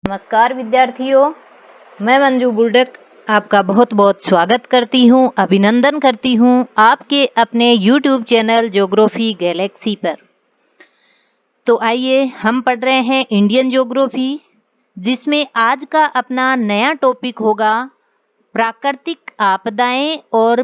नमस्कार विद्यार्थियों, मैं मंजू बुर्डक आपका बहुत बहुत स्वागत करती हूँ, अभिनंदन करती हूँ आपके अपने YouTube चैनल ज्योग्राफी गैलेक्सी पर। तो आइए हम पढ़ रहे हैं इंडियन ज्योग्राफी, जिसमें आज का अपना नया टॉपिक होगा प्राकृतिक आपदाएं और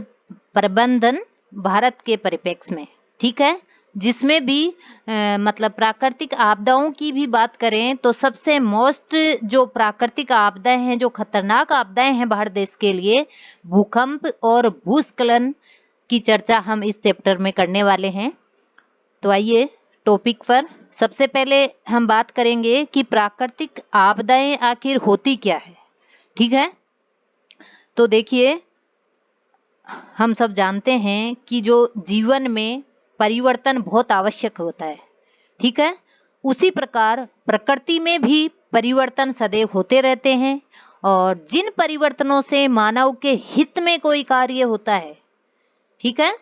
प्रबंधन भारत के परिप्रेक्ष्य में। ठीक है, जिसमें भी मतलब प्राकृतिक आपदाओं की भी बात करें तो सबसे मोस्ट जो प्राकृतिक आपदाएं हैं, जो खतरनाक आपदाएं हैं भारत देश के लिए, भूकंप और भूस्खलन की चर्चा हम इस चैप्टर में करने वाले हैं। तो आइए टॉपिक पर सबसे पहले हम बात करेंगे कि प्राकृतिक आपदाएं आखिर होती क्या है। ठीक है, तो देखिए, हम सब जानते हैं कि जो जीवन में परिवर्तन बहुत आवश्यक होता है। ठीक है, उसी प्रकार प्रकृति में भी परिवर्तन सदैव होते रहते हैं, और जिन परिवर्तनों से मानव के हित में कोई कार्य होता है, ठीक है,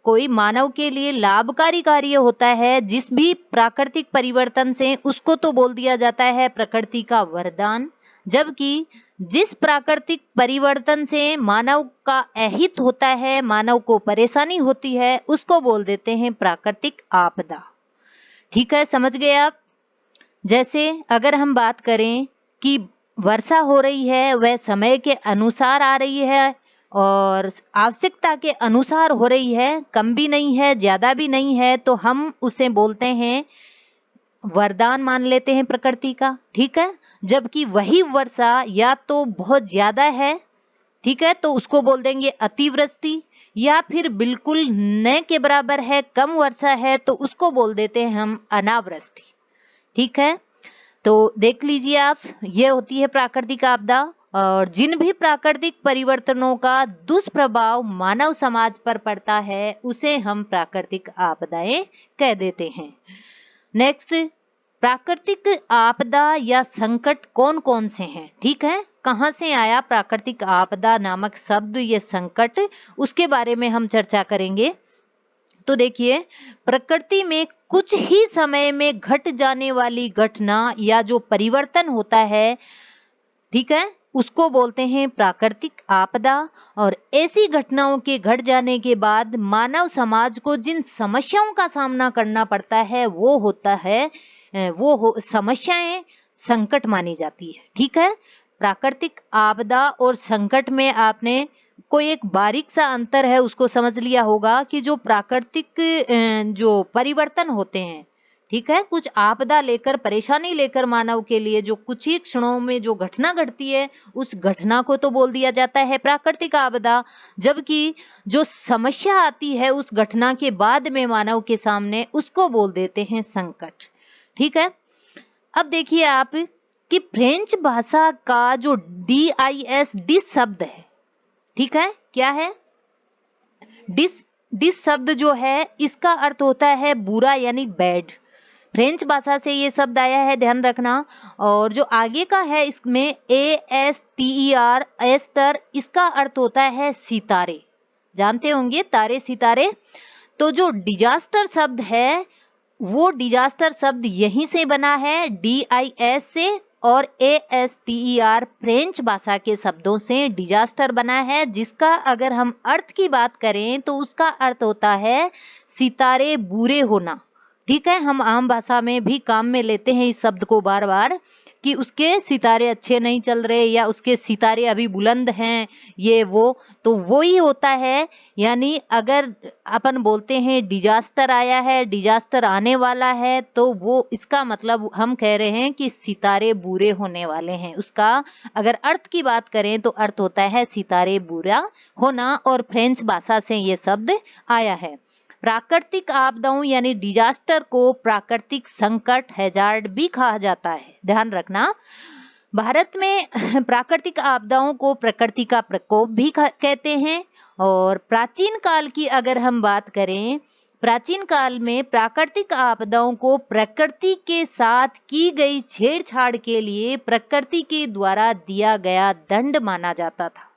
कोई मानव के लिए लाभकारी कार्य होता है, जिस भी प्राकृतिक परिवर्तन से, उसको तो बोल दिया जाता है प्रकृति का वरदान। जबकि जिस प्राकृतिक परिवर्तन से मानव का अहित होता है, मानव को परेशानी होती है, उसको बोल देते हैं प्राकृतिक आपदा। ठीक है, समझ गए आप। जैसे अगर हम बात करें कि वर्षा हो रही है, वह समय के अनुसार आ रही है और आवश्यकता के अनुसार हो रही है, कम भी नहीं है ज्यादा भी नहीं है, तो हम उसे बोलते हैं वरदान, मान लेते हैं प्रकृति का। ठीक है, जबकि वही वर्षा या तो बहुत ज्यादा है, ठीक है, तो उसको बोल देंगे अतिवृष्टि, या फिर बिल्कुल न के बराबर है, कम वर्षा है, तो उसको बोल देते हैं हम अनावृष्टि। ठीक है, तो देख लीजिए आप, ये होती है प्राकृतिक आपदा। और जिन भी प्राकृतिक परिवर्तनों का दुष्प्रभाव मानव समाज पर पड़ता है, उसे हम प्राकृतिक आपदाएं कह देते हैं। नेक्स्ट, प्राकृतिक आपदा या संकट कौन कौन से हैं। ठीक है, कहाँ से आया प्राकृतिक आपदा नामक शब्द, ये संकट, उसके बारे में हम चर्चा करेंगे। तो देखिए, प्रकृति में कुछ ही समय में घट जाने वाली घटना या जो परिवर्तन होता है, ठीक है, उसको बोलते हैं प्राकृतिक आपदा। और ऐसी घटनाओं के घट जाने के बाद मानव समाज को जिन समस्याओं का सामना करना पड़ता है, वो होता है समस्याएं संकट मानी जाती है। ठीक है, प्राकृतिक आपदा और संकट में आपने कोई एक बारीक सा अंतर है, उसको समझ लिया होगा कि जो प्राकृतिक जो परिवर्तन होते हैं, ठीक है, कुछ आपदा लेकर, परेशानी लेकर मानव के लिए जो कुछ ही क्षणों में जो घटना घटती है, उस घटना को तो बोल दिया जाता है प्राकृतिक आपदा। जबकि जो समस्या आती है उस घटना के बाद में मानव के सामने, उसको बोल देते हैं संकट। ठीक है, अब देखिए आप कि फ्रेंच भाषा का जो डिस शब्द है, ठीक है, क्या है, डिस शब्द जो है, इसका अर्थ होता है बुरा यानी बैड। फ्रेंच भाषा से ये शब्द आया है, ध्यान रखना। और जो आगे का है इसमें ASTER, एस्टर, इसका अर्थ होता है सितारे। जानते होंगे तारे सितारे। तो जो डिजास्टर शब्द है, वो डिजास्टर शब्द यहीं से बना है, DIS से, और ASTER फ्रेंच भाषा के शब्दों से डिजास्टर बना है, जिसका अगर हम अर्थ की बात करें तो उसका अर्थ होता है सितारे बुरे होना। ठीक है, हम आम भाषा में भी काम में लेते हैं इस शब्द को बार बार, कि उसके सितारे अच्छे नहीं चल रहे, या उसके सितारे अभी बुलंद हैं, ये वो, तो वो ही होता है। यानी अगर अपन बोलते हैं डिजास्टर आया है, डिजास्टर आने वाला है, तो वो इसका मतलब हम कह रहे हैं कि सितारे बुरे होने वाले हैं। उसका अगर अर्थ की बात करें तो अर्थ होता है सितारे बुरा होना, और फ्रेंच भाषा से ये शब्द आया है। प्राकृतिक आपदाओं यानी डिजास्टर को प्राकृतिक संकट, हैजार्ड भी कहा जाता है, ध्यान रखना। भारत में प्राकृतिक आपदाओं को प्रकृति का प्रकोप भी कहते हैं। और प्राचीन काल की अगर हम बात करें, प्राचीन काल में प्राकृतिक आपदाओं को प्रकृति के साथ की गई छेड़छाड़ के लिए प्रकृति के द्वारा दिया गया दंड माना जाता था।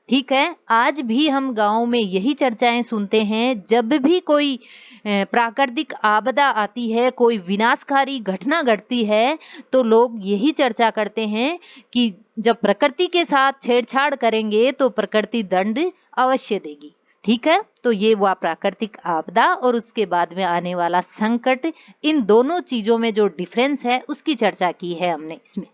ठीक है, आज भी हम गाँव में यही चर्चाएं सुनते हैं। जब भी कोई प्राकृतिक आपदा आती है, कोई विनाशकारी घटना घटती है, तो लोग यही चर्चा करते हैं कि जब प्रकृति के साथ छेड़छाड़ करेंगे तो प्रकृति दंड अवश्य देगी। ठीक है, तो ये हुआ प्राकृतिक आपदा और उसके बाद में आने वाला संकट। इन दोनों चीजों में जो डिफरेंस है उसकी चर्चा की है हमने इसमें।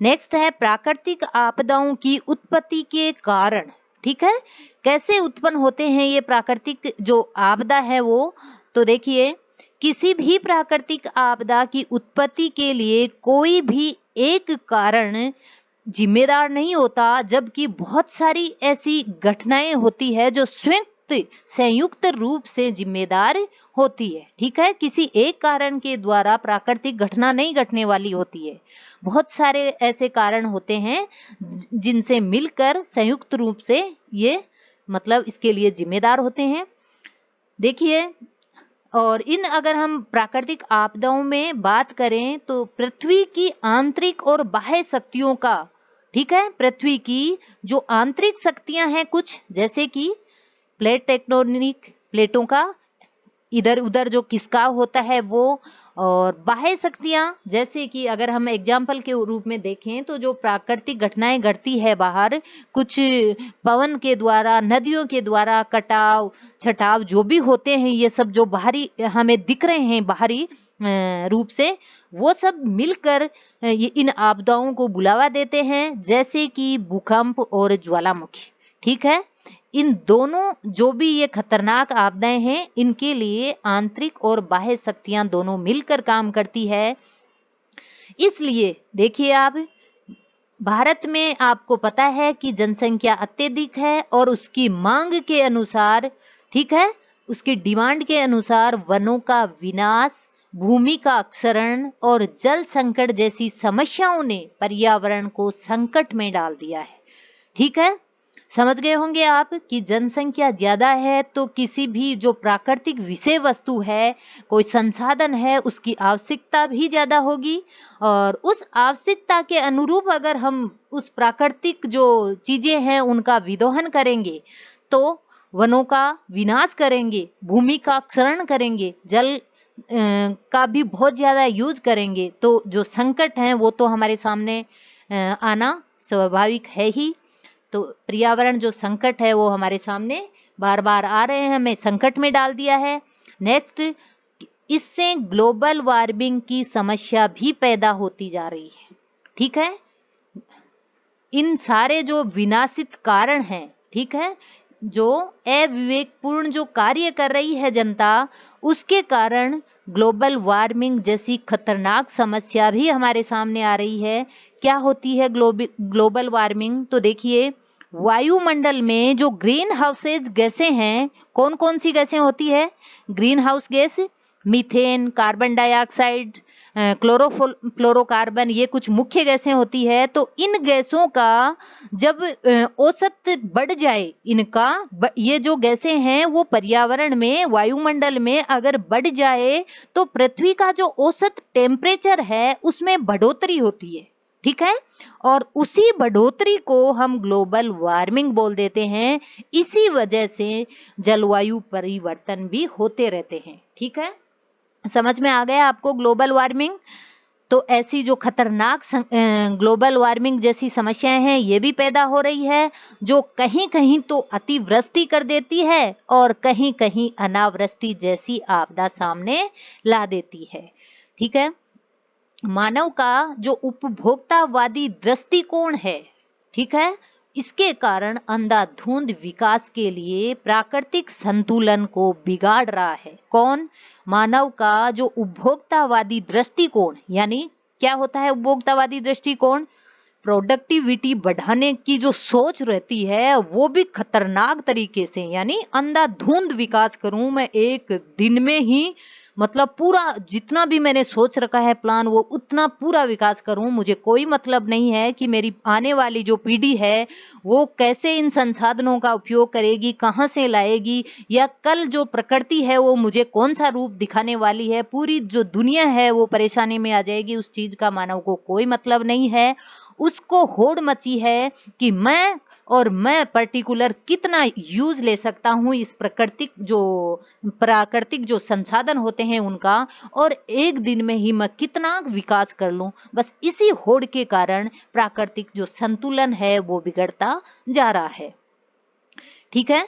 नेक्स्ट है प्राकृतिक आपदाओं की उत्पत्ति के कारण। ठीक है, कैसे उत्पन्न होते हैं ये प्राकृतिक जो आपदा है वो, तो देखिए किसी भी प्राकृतिक आपदा की उत्पत्ति के लिए कोई भी एक कारण जिम्मेदार नहीं होता, जबकि बहुत सारी ऐसी घटनाएं होती है जो संयुक्त रूप से जिम्मेदार होती है। ठीक है, किसी एक कारण के द्वारा प्राकृतिक घटना नहीं घटने वाली होती है, बहुत सारे ऐसे कारण होते हैं जिनसे मिलकर संयुक्त रूप से ये मतलब इसके लिए जिम्मेदार होते हैं। देखिए, और इन अगर हम प्राकृतिक आपदाओं में बात करें तो पृथ्वी की आंतरिक और बाह्य शक्तियों का, ठीक है, पृथ्वी की जो आंतरिक शक्तियां हैं कुछ, जैसे कि प्लेट टेक्टोनिक, प्लेटों का इधर उधर जो खिसकाव होता है वो, और बाह्य शक्तियां जैसे कि अगर हम एग्जाम्पल के रूप में देखें तो जो प्राकृतिक घटनाएं घटती है बाहर, कुछ पवन के द्वारा, नदियों के द्वारा कटाव छटाव जो भी होते हैं, ये सब जो बाहरी हमें दिख रहे हैं बाहरी रूप से, वो सब मिलकर ये इन आपदाओं को बुलावा देते हैं, जैसे कि भूकंप और ज्वालामुखी। ठीक है, इन दोनों जो भी ये खतरनाक आपदाएं हैं, इनके लिए आंतरिक और बाह्य शक्तियां दोनों मिलकर काम करती है। इसलिए देखिए, आप भारत में आपको पता है कि जनसंख्या अत्यधिक है और उसकी मांग के अनुसार, ठीक है, उसकी डिमांड के अनुसार वनों का विनाश, भूमि का क्षरण और जल संकट जैसी समस्याओं ने पर्यावरण को संकट में डाल दिया है। ठीक है, समझ गए होंगे आप कि जनसंख्या ज्यादा है तो किसी भी जो प्राकृतिक विषय वस्तु है, कोई संसाधन है, उसकी आवश्यकता भी ज्यादा होगी, और उस आवश्यकता के अनुरूप अगर हम उस प्राकृतिक जो चीजें हैं उनका विदोहन करेंगे, तो वनों का विनाश करेंगे, भूमि का क्षरण करेंगे, जल का भी बहुत ज्यादा यूज करेंगे, तो जो संकट हैं वो तो हमारे सामने आना स्वाभाविक है ही। तो पर्यावरण जो संकट है वो हमारे सामने बार बार आ रहे हैं, हमें संकट में डाल दिया है। नेक्स्ट, इससे ग्लोबल वार्मिंग की समस्या भी पैदा होती जा रही है। ठीक है, इन सारे जो विनाशित कारण हैं, ठीक है, जो अविवेकपूर्ण जो कार्य कर रही है जनता, उसके कारण ग्लोबल वार्मिंग जैसी खतरनाक समस्या भी हमारे सामने आ रही है। क्या होती है ग्लोबल वार्मिंग? तो देखिए, वायुमंडल में जो ग्रीन हाउसेज गैसें हैं, कौन कौन सी गैसें होती है? Green house gas, methane, carbon dioxide, fluorocarbon, ये कुछ मुख्य गैसें होती है। तो इन गैसों का जब औसत बढ़ जाए, ये जो गैसें हैं वो पर्यावरण में, वायुमंडल में अगर बढ़ जाए तो पृथ्वी का जो औसत टेम्परेचर है उसमें बढ़ोतरी होती है। ठीक है, और उसी बढ़ोतरी को हम ग्लोबल वार्मिंग बोल देते हैं। इसी वजह से जलवायु परिवर्तन भी होते रहते हैं। ठीक है, समझ में आ गया आपको ग्लोबल वार्मिंग? तो ऐसी जो खतरनाक ग्लोबल वार्मिंग जैसी समस्याएं हैं ये भी पैदा हो रही है, जो कहीं कहीं तो अतिवृष्टि कर देती है और कहीं कहीं अनावृष्टि जैसी आपदा सामने ला देती है। ठीक है, मानव का जो उपभोक्तावादी दृष्टिकोण है, ठीक है, इसके कारण अंधाधुंध विकास के लिए प्राकृतिक संतुलन को बिगाड़ रहा है। कौन? मानव का जो उपभोक्तावादी दृष्टिकोण, यानी क्या होता है उपभोक्तावादी दृष्टिकोण? प्रोडक्टिविटी बढ़ाने की जो सोच रहती है वो भी खतरनाक तरीके से, यानी अंधाधुंध विकास करूं मैं एक दिन में ही, मतलब पूरा जितना भी मैंने सोच रखा है प्लान वो उतना पूरा विकास करूं। मुझे कोई मतलब नहीं है कि मेरी आने वाली जो पीढ़ी है वो कैसे इन संसाधनों का उपयोग करेगी, कहाँ से लाएगी, या कल जो प्रकृति है वो मुझे कौन सा रूप दिखाने वाली है, पूरी जो दुनिया है वो परेशानी में आ जाएगी। उस चीज का मानव को कोई मतलब नहीं है। उसको होड़ मची है कि मैं और मैं पर्टिकुलर कितना यूज ले सकता हूँ इस प्राकृतिक जो संसाधन होते हैं उनका, और एक दिन में ही मैं कितना विकास कर लूं। बस इसी होड़ के कारण प्राकृतिक जो संतुलन है वो बिगड़ता जा रहा है। ठीक है,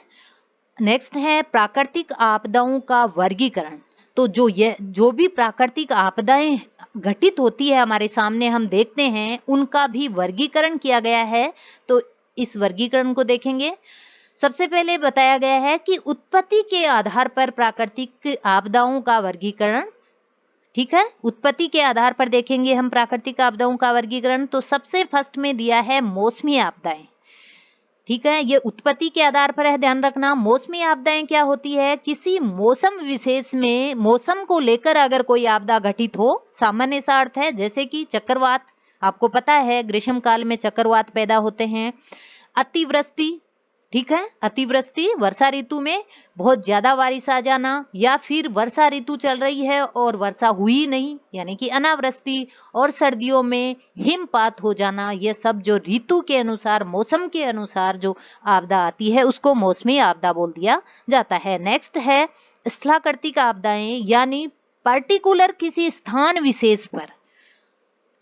नेक्स्ट है प्राकृतिक आपदाओं का वर्गीकरण। तो जो भी प्राकृतिक आपदाएं घटित होती है हमारे सामने हम देखते हैं, उनका भी वर्गीकरण किया गया है। तो इस वर्गीकरण को देखेंगे। सबसे पहले बताया गया है कि उत्पत्ति के आधार पर प्राकृतिक आपदाओं का वर्गीकरण। ठीक है, उत्पत्ति के आधार पर देखेंगे हम प्राकृतिक आपदाओं का वर्गीकरण। तो सबसे फर्स्ट में दिया है मौसमी आपदाएं। ठीक है, ये उत्पत्ति के आधार पर है, ध्यान रखना। मौसमी आपदाएं क्या होती है? किसी मौसम विशेष में मौसम को लेकर अगर कोई आपदा घटित हो, सामान्य सा अर्थ है, जैसे कि चक्रवात। आपको पता है ग्रीष्म काल में चक्रवात पैदा होते हैं। अतिवृष्टि, ठीक है, अतिवृष्टि वर्षा ऋतु में बहुत ज्यादा बारिश आ जाना, या फिर वर्षा ऋतु चल रही है और वर्षा हुई नहीं, यानी कि अनावृष्टि। और सर्दियों में हिमपात हो जाना। ये सब जो ऋतु के अनुसार, मौसम के अनुसार जो आपदा आती है उसको मौसमी आपदा बोल दिया जाता है। नेक्स्ट है स्थलाकृतिक आपदाएं, यानी पर्टिकुलर किसी स्थान विशेष पर।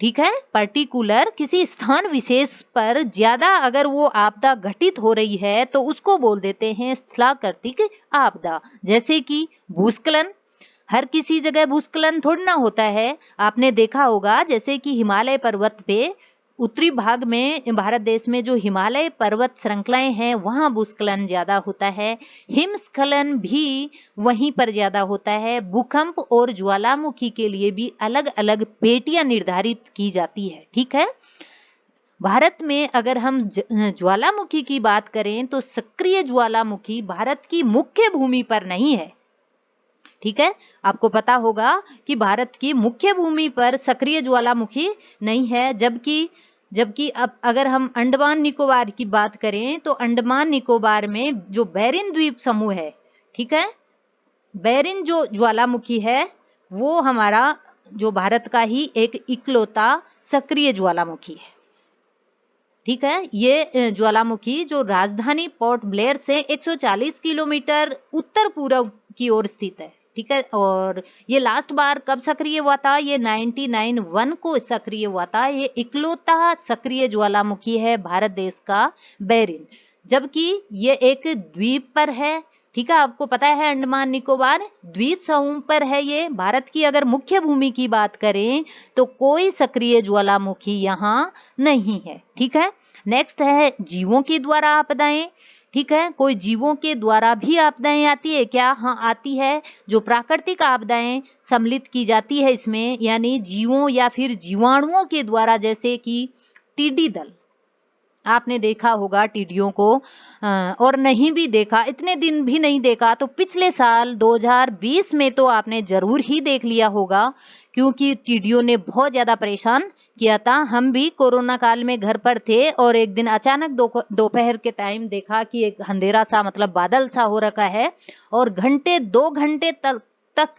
ठीक है, पर्टिकुलर किसी स्थान विशेष पर ज्यादा अगर वो आपदा घटित हो रही है तो उसको बोल देते हैं स्थलाकृतिक आपदा। जैसे कि भूस्खलन। हर किसी जगह भूस्खलन थोड़ी ना होता है। आपने देखा होगा जैसे कि हिमालय पर्वत पे, उत्तरी भाग में भारत देश में जो हिमालय पर्वत श्रृंखलाएं हैं वहां भूस्खलन ज्यादा होता है। हिमस्खलन भी वहीं पर ज्यादा होता है। भूकंप और ज्वालामुखी के लिए भी अलग अलग पेटियां निर्धारित की जाती है। ठीक है, भारत में अगर हम ज्वालामुखी की बात करें तो सक्रिय ज्वालामुखी भारत की मुख्य भूमि पर नहीं है। ठीक है, आपको पता होगा कि भारत की मुख्य भूमि पर सक्रिय ज्वालामुखी नहीं है। जबकि अब अगर हम अंडमान निकोबार की बात करें तो अंडमान निकोबार में जो बैरिन द्वीप समूह है, ठीक है, बैरिन जो ज्वालामुखी है वो हमारा जो भारत का ही एक इकलौता सक्रिय ज्वालामुखी है। ठीक है, ये ज्वालामुखी जो राजधानी पोर्ट ब्लेयर से 140 किलोमीटर उत्तर पूर्व की ओर स्थित है। ठीक है, और ये लास्ट बार कब सक्रिय हुआ था? ये 1991 को सक्रिय हुआ था। ये इकलौता सक्रिय ज्वालामुखी है भारत देश का बैरिन, जबकि ये एक द्वीप पर है। ठीक है, आपको पता है अंडमान निकोबार द्वीप समूह पर है ये। भारत की अगर मुख्य भूमि की बात करें तो कोई सक्रिय ज्वालामुखी यहाँ नहीं है। ठीक है, नेक्स्ट है जीवों के द्वारा आपदाएं। ठीक है, कोई जीवों के द्वारा भी आपदाएं आती है क्या? हाँ, आती है। जो प्राकृतिक आपदाएं सम्मिलित की जाती है इसमें, यानी जीवों या फिर जीवाणुओं के द्वारा, जैसे कि टिड्डी दल। आपने देखा होगा टिड्डियों को, और नहीं भी देखा, इतने दिन भी नहीं देखा तो पिछले साल 2020 में तो आपने जरूर ही देख लिया होगा, क्योंकि टिड्डियों ने बहुत ज्यादा परेशान किया था। हम भी कोरोना काल में घर पर थे और एक दिन अचानक दोपहर के टाइम देखा कि एक अंधेरा सा, मतलब बादल सा हो रखा है, और 2 घंटे तक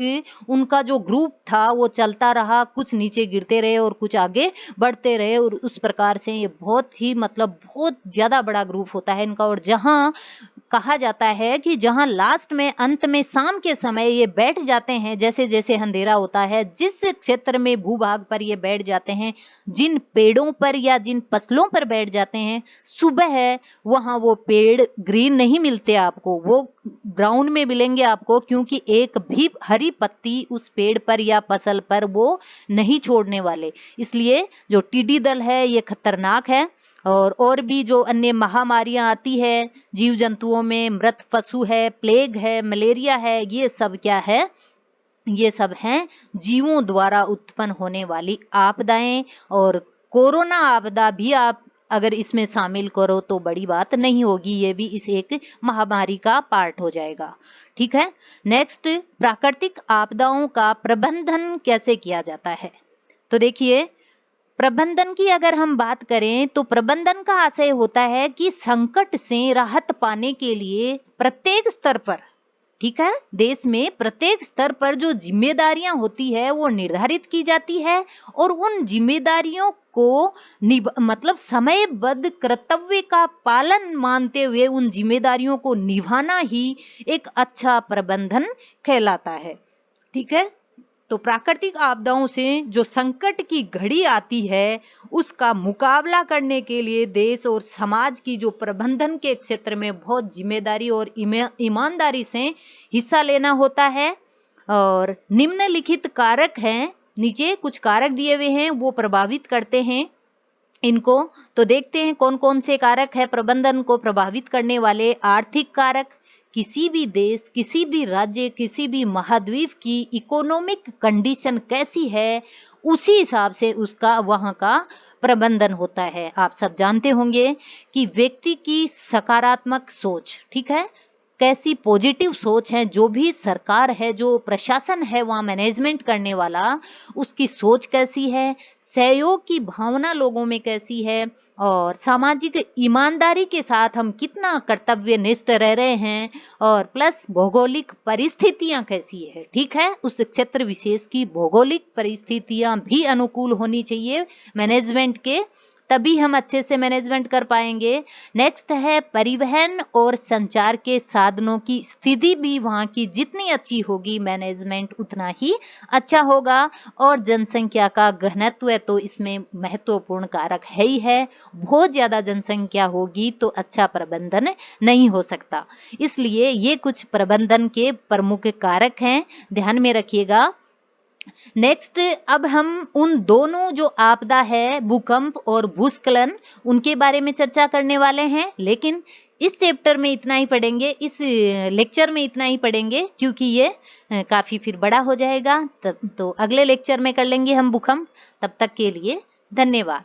उनका जो ग्रुप था वो चलता रहा। कुछ नीचे गिरते रहे और कुछ आगे बढ़ते रहे, और उस प्रकार से ये बहुत ही, मतलब बहुत ज्यादा बड़ा ग्रुप होता है इनका। और जहां कहा जाता है कि जहां लास्ट में, अंत में, शाम के समय ये बैठ जाते हैं, जैसे जैसे अंधेरा होता है, जिस क्षेत्र में भूभाग पर ये बैठ जाते हैं, जिन पेड़ों पर या जिन फसलों पर बैठ जाते हैं, सुबह है वहां वो पेड़ ग्रीन नहीं मिलते आपको, वो ब्राउन में मिलेंगे आपको, क्योंकि एक भी हरी पत्ती उस पेड़ पर या फसल पर वो नहीं छोड़ने वाले। इसलिए जो टिड्डी दल है ये खतरनाक है। और भी जो अन्य महामारियां आती है जीव जंतुओं में, मृत पशु है, प्लेग है, मलेरिया है, ये सब क्या है? ये सब हैं जीवों द्वारा उत्पन्न होने वाली आपदाएं। और कोरोना आपदा भी आप अगर इसमें शामिल करो तो बड़ी बात नहीं होगी, ये भी इस एक महामारी का पार्ट हो जाएगा। ठीक है, नेक्स्ट, प्राकृतिक आपदाओं का प्रबंधन कैसे किया जाता है? तो देखिए, प्रबंधन की अगर हम बात करें तो प्रबंधन का आशय होता है कि संकट से राहत पाने के लिए प्रत्येक स्तर पर, ठीक है, देश में प्रत्येक स्तर पर जो जिम्मेदारियां होती है वो निर्धारित की जाती है, और उन जिम्मेदारियों को मतलब समयबद्ध कर्तव्य का पालन मानते हुए उन जिम्मेदारियों को निभाना ही एक अच्छा प्रबंधन कहलाता है। ठीक है, तो प्राकृतिक आपदाओं से जो संकट की घड़ी आती है, उसका मुकाबला करने के लिए देश और समाज की जो प्रबंधन के क्षेत्र में बहुत जिम्मेदारी और ईमानदारी से हिस्सा लेना होता है। और निम्नलिखित कारक हैं, नीचे कुछ कारक दिए हुए हैं, वो प्रभावित करते हैं इनको। तो देखते हैं कौन कौन से कारक है प्रबंधन को प्रभावित करने वाले। आर्थिक कारक, किसी भी देश, किसी भी राज्य, किसी भी महाद्वीप की इकोनॉमिक कंडीशन कैसी है, उसी हिसाब से उसका वहाँ का प्रबंधन होता है। आप सब जानते होंगे कि व्यक्ति की सकारात्मक सोच, ठीक है, कैसी पॉजिटिव सोच है, जो भी सरकार है, जो प्रशासन है वहाँ मैनेजमेंट करने वाला, उसकी सोच कैसी है, सहयोग की भावना लोगों में कैसी है, और सामाजिक ईमानदारी के साथ हम कितना कर्तव्यनिष्ठ रह रहे हैं, और प्लस भौगोलिक परिस्थितियां कैसी है। ठीक है, उस क्षेत्र विशेष की भौगोलिक परिस्थितियां भी अनुकूल होनी चाहिए मैनेजमेंट के, तभी हम अच्छे से मैनेजमेंट कर पाएंगे। नेक्स्ट है परिवहन और संचार के साधनों की स्थिति भी वहाँ की जितनी अच्छी होगी, मैनेजमेंट उतना ही अच्छा होगा। और जनसंख्या का घनत्व तो इसमें महत्वपूर्ण कारक है ही है। बहुत ज्यादा जनसंख्या होगी तो अच्छा प्रबंधन नहीं हो सकता। इसलिए ये कुछ प्रबंधन के प्रमुख कारक हैं, ध्यान में रखिएगा। नेक्स्ट, अब हम उन दोनों जो आपदा है, भूकंप और भूस्खलन, उनके बारे में चर्चा करने वाले हैं। लेकिन इस चैप्टर में इतना ही पढ़ेंगे, इस लेक्चर में इतना ही पढ़ेंगे, क्योंकि ये काफी फिर बड़ा हो जाएगा। तो अगले लेक्चर में कर लेंगे हम भूकंप। तब तक के लिए धन्यवाद।